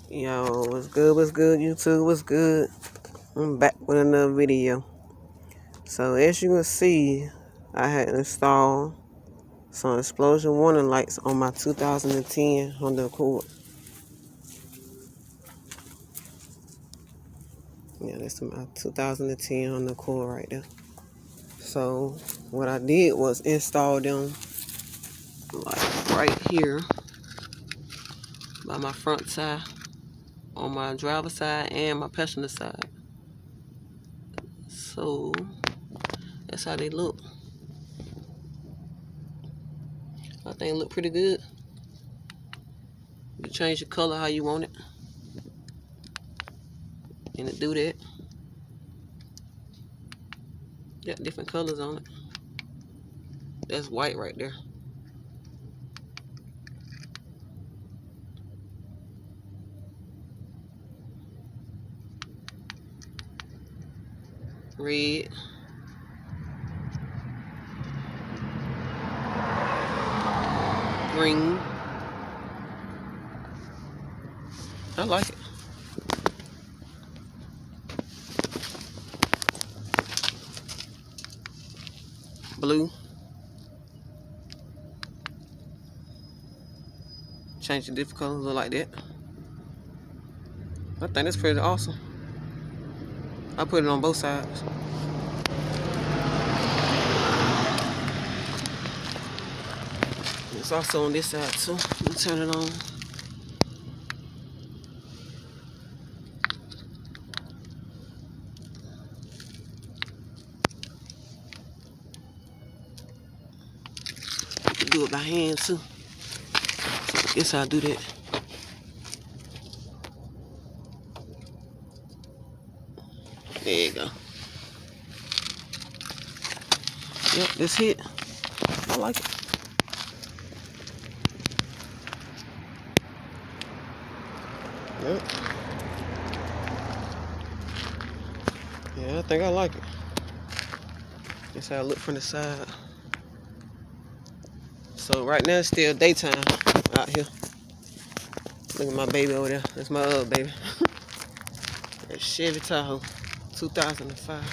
Yo, what's good, YouTube, what's good? I'm back with another video. So as you can see, I had installed some explosion warning lights on my 2010 Honda Accord. Yeah, that's my 2010 Honda Accord right there. So what I did was install them like right here by my front tire, on my driver's side and my passenger side. So that's how they look. I think they look pretty good. You change the color how you want it, and it do that. Got different colors on it. That's white right there. Red. Green. I like it. Blue. Change the different colors, look like that. I think that's pretty awesome. I put it on both sides. It's also on this side too. Let me turn it on. You can do it by hand too. So I guess I'll do that. There you go. Yep, that's it. I like it. Yep. Yeah, I think I like it. That's how I look from the side. So right now it's still daytime out here. Look at my baby over there. That's my other baby. That Chevy Tahoe, 2005.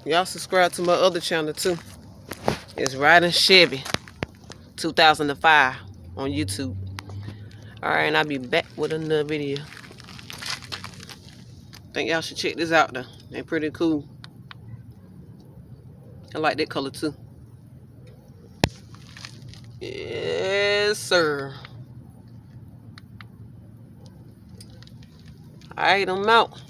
Y'all subscribe to my other channel too. It's Riding Chevy 2005 on YouTube. Alright, and I'll be back with another video. Think y'all should check this out though. They're pretty cool. I like that color too. Yes, sir. Alright, I'm out.